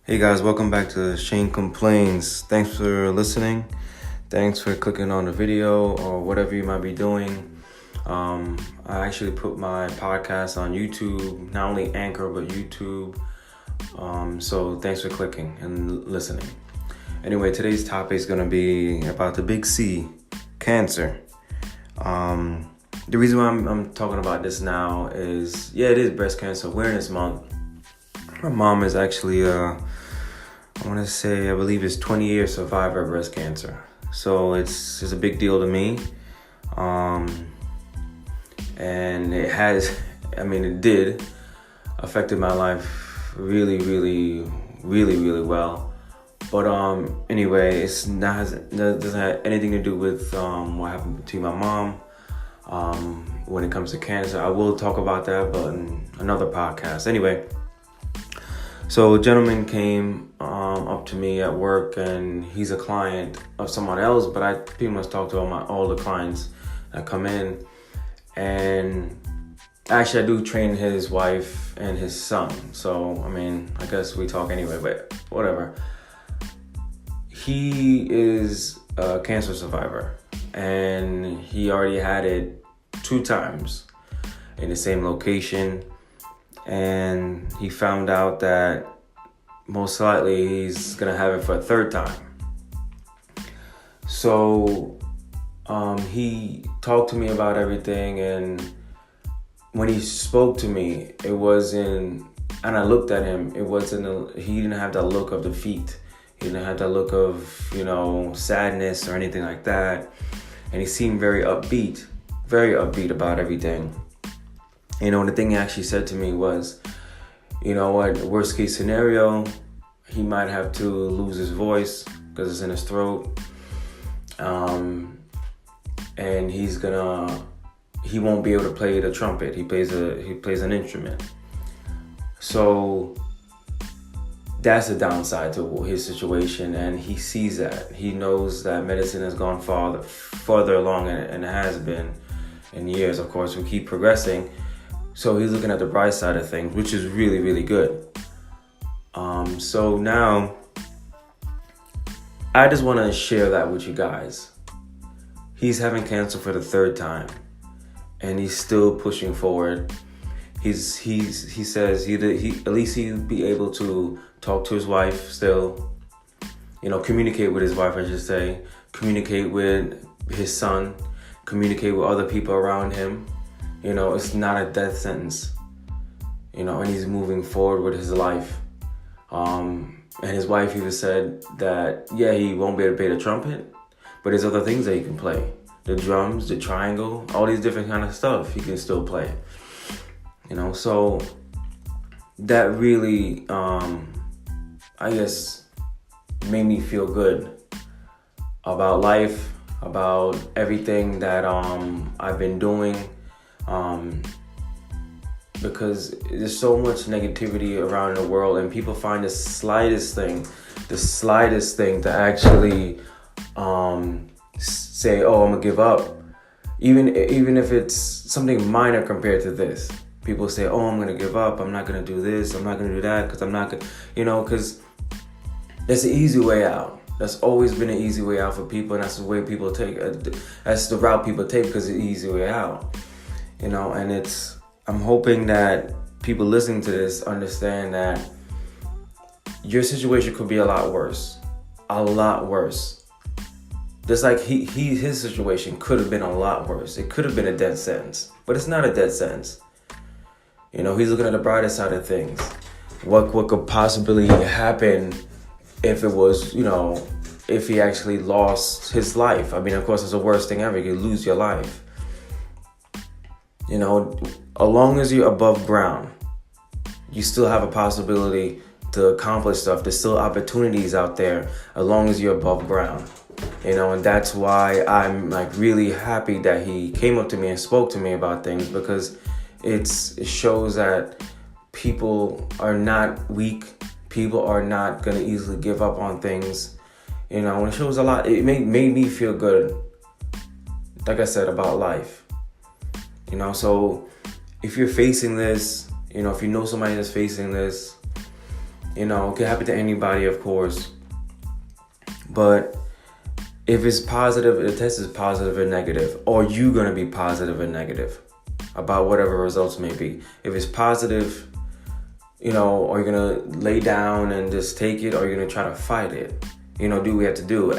Hey guys, welcome back to Shane Complains. Thanks for listening. Thanks for clicking on the video or whatever you might be doing. I actually put my podcast on YouTube, not only Anchor, but YouTube. So thanks for clicking and listening. Anyway, today's topic is going to be about the big C, cancer. The reason why I'm talking about this now is, it is Breast Cancer Awareness Month. My mom is actually, I believe it's 20-year survivor of breast cancer. So it's a big deal to me. And it did affected my life really, really, really, really well. But anyway, it doesn't have anything to do with what happened to my mom. When it comes to cancer, I will talk about that, but in another podcast. Anyway, so a gentleman came up to me at work, and he's a client of someone else, but I pretty much talk to all the clients that come in. And actually, I do train his wife and his son. So, I guess we talk anyway, but whatever. He is a cancer survivor, and he already had it 2 times in the same location. And he found out that most likely he's gonna have it for a 3rd time. So he talked to me about everything, and when he spoke to me, and I looked at him, he didn't have that look of defeat. He didn't have that look of, sadness or anything like that. And he seemed very upbeat about everything. The thing he actually said to me was, worst case scenario, he might have to lose his voice because it's in his throat. And he won't be able to play the trumpet. He plays an instrument. So that's the downside to his situation, and he sees that. He knows that medicine has gone farther along, and it has been in years. Of course, we keep progressing. So he's looking at the bright side of things, which is really, really good. So now, I just want to share that with you guys. He's having cancer for the 3rd time, and he's still pushing forward. He says he at least he'll be able to talk to his wife still. Communicate with his wife, I should say. Communicate with his son. Communicate with other people around him. It's not a death sentence. And he's moving forward with his life. And his wife even said that, he won't be able to play the trumpet, but there's other things that he can play. The drums, the triangle, all these different kind of stuff he can still play. So that really, I guess, made me feel good about life, about everything that I've been doing. Because there's so much negativity around the world, and people find the slightest thing to actually say, I'm gonna give up, even if it's something minor compared to this. People say, I'm gonna give up, I'm not gonna do this, I'm not gonna do that, because I'm not gonna, because that's the easy way out. That's always been an easy way out for people, and that's the way people take. That's the route people take, because it's the easy way out. And I'm hoping that people listening to this understand that your situation could be a lot worse. Just like his situation could have been a lot worse. It could have been a death sentence, but it's not a death sentence. He's looking at the brighter side of things. What could possibly happen if it was, if he actually lost his life? Of course, it's the worst thing ever. You lose your life. As long as you're above ground, you still have a possibility to accomplish stuff. There's still opportunities out there as long as you're above ground. And that's why I'm really happy that he came up to me and spoke to me about things, because it shows that people are not weak. People are not going to easily give up on things. And it shows a lot. It made me feel good, like I said, about life. So if you're facing this, if you know somebody that's facing this, You know, it could happen to anybody, of course. But if it's positive, the test is positive or negative, or you going to be positive or negative about whatever results may be. If it's positive, you know, are you going to lay down and just take it, or are you going to try to fight it? You know, do what we have to do.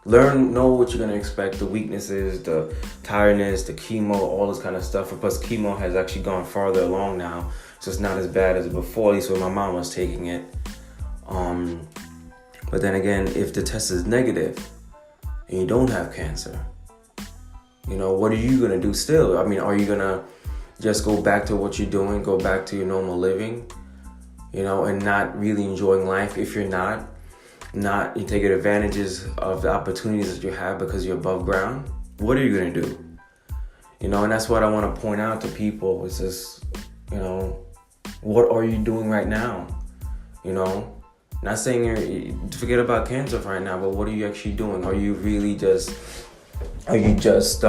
Know what you're going to expect, the weaknesses, the tiredness, the chemo, all this kind of stuff. Plus, chemo has actually gone farther along now, so it's not as bad as before, at least when my mom was taking it. But then again, if the test is negative and you don't have cancer, you know, what are you going to do still? I mean, are you going to just go back to what you're doing, go back to your normal living, you know, and not really enjoying life if you're not you taking advantages of the opportunities that you have because you're above ground? What are you going to do? You know, and that's what I want to point out to people is just, you know, what are you doing right now? You know, not saying forget about cancer right now, but what are you actually doing? Are you just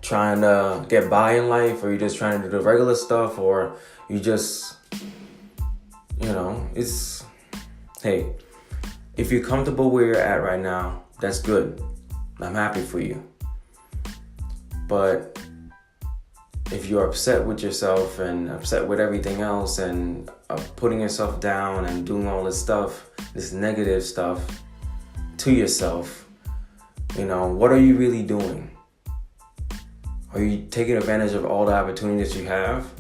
trying to get by in life? Or are you just trying to do the regular stuff? Or you just, you know, hey, if you're comfortable where you're at right now, that's good. I'm happy for you. But if you're upset with yourself and upset with everything else and putting yourself down and doing all this stuff, this negative stuff to yourself, you know, what are you really doing? Are you taking advantage of all the opportunities you have?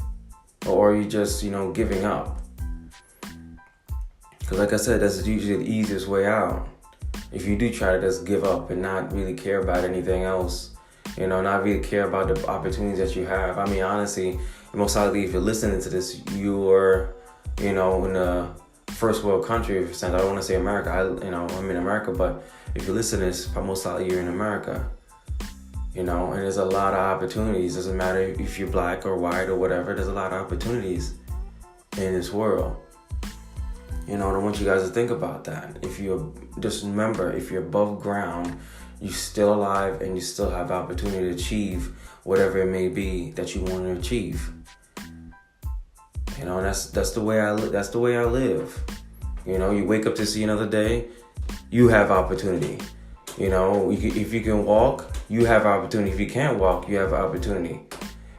Or are you just, you know, giving up? Because like I said, that's usually the easiest way out. If you do try to just give up and not really care about anything else, you know, not really care about the opportunities that you have. I mean, honestly, most likely if you're listening to this, you are, you know, in a first world country. I don't want to say America, I'm in America, but if you listen to this, most likely you're in America. You know, and there's a lot of opportunities. Doesn't matter if you're black or white or whatever, there's a lot of opportunities in this world. You know, and I want you guys to think about that. Just remember, if you're above ground, you're still alive and you still have opportunity to achieve whatever it may be that you want to achieve. You know, and that's the way I live. You know, you wake up to see another day, you have opportunity. You know, if you can walk, you have opportunity. If you can't walk, you have opportunity.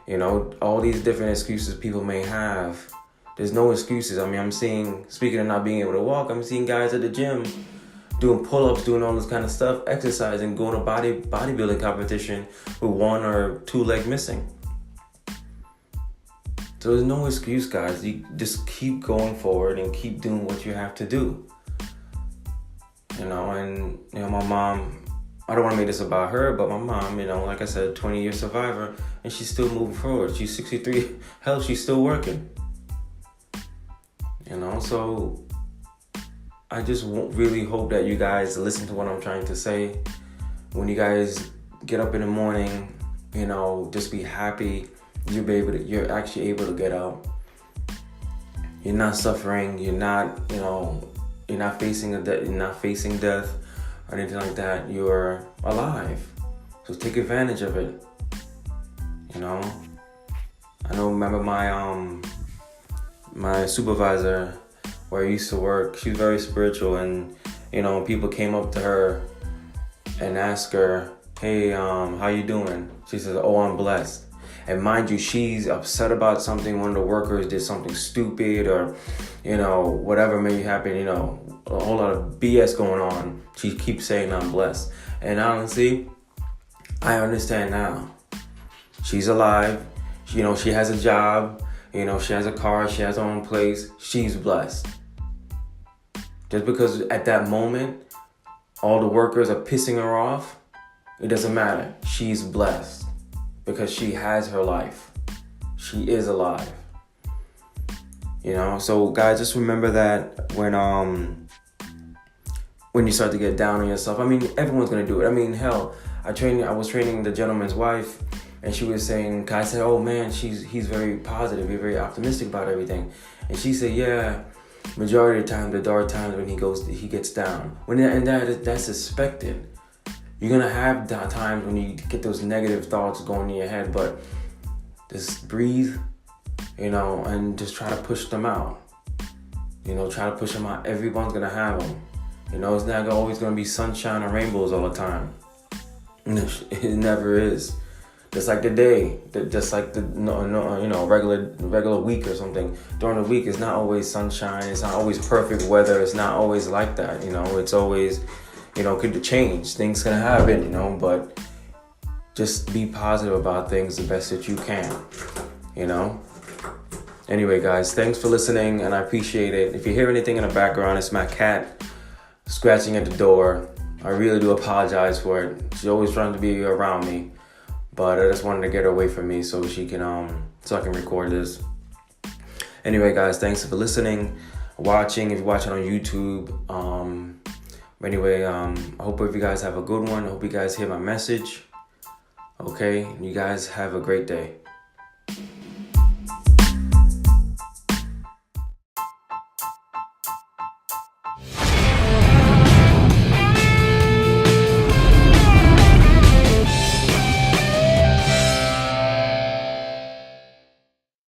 You know, all these different excuses people may have. There's no excuses. I mean, speaking of not being able to walk, I'm seeing guys at the gym doing pull-ups, doing all this kind of stuff, exercising, going to bodybuilding competition with one or two legs missing. So there's no excuse, guys. You just keep going forward and keep doing what you have to do. You know, and, you know, my mom, I don't want to make this about her, but my mom, you know, like I said, 20-year survivor, and she's still moving forward. She's 63. Hell, she's still working. You know, so I just really hope that you guys listen to what I'm trying to say. When you guys get up in the morning, you know, just be happy. You're actually able to get up. You're not suffering. You're not, you know, you're not facing death or anything like that. You're alive. So take advantage of it. You know, remember my supervisor where I used to work, she's very spiritual, and, you know, people came up to her and asked her, hey, how you doing? She says, oh, I'm blessed. And mind you, she's upset about something. One of the workers did something stupid or, you know, whatever may happen, you know, a whole lot of BS going on. She keeps saying I'm blessed. And honestly, I understand now. She's alive. You know, she has a job. You know, she has a car, she has her own place. She's blessed. Just because at that moment, all the workers are pissing her off, it doesn't matter. She's blessed because she has her life. She is alive. You know, so guys, just remember that when you start to get down on yourself. I mean, everyone's gonna do it. I mean, hell, I was training the gentleman's wife. And she was saying, I said, oh man, he's very positive, he's very optimistic about everything. And she said, yeah, majority of the time, the dark times when he gets down. That's expected. You're gonna have times when you get those negative thoughts going in your head, but just breathe, you know, and just try to push them out. try to push them out. Everyone's gonna have them. It's not always gonna be sunshine and rainbows all the time. It never is. Just like the day, just like the regular week or something. During the week, it's not always sunshine. It's not always perfect weather. It's not always like that. It's always, could change. Things can happen. But just be positive about things the best that you can. Anyway, guys, thanks for listening, and I appreciate it. If you hear anything in the background, it's my cat scratching at the door. I really do apologize for it. She always trying to be around me. But I just wanted to get her away from me so she can, so I can record this. Anyway, guys, thanks for listening, watching. If you're watching on YouTube, anyway, I hope you guys have a good one. I hope you guys hear my message. Okay, you guys have a great day.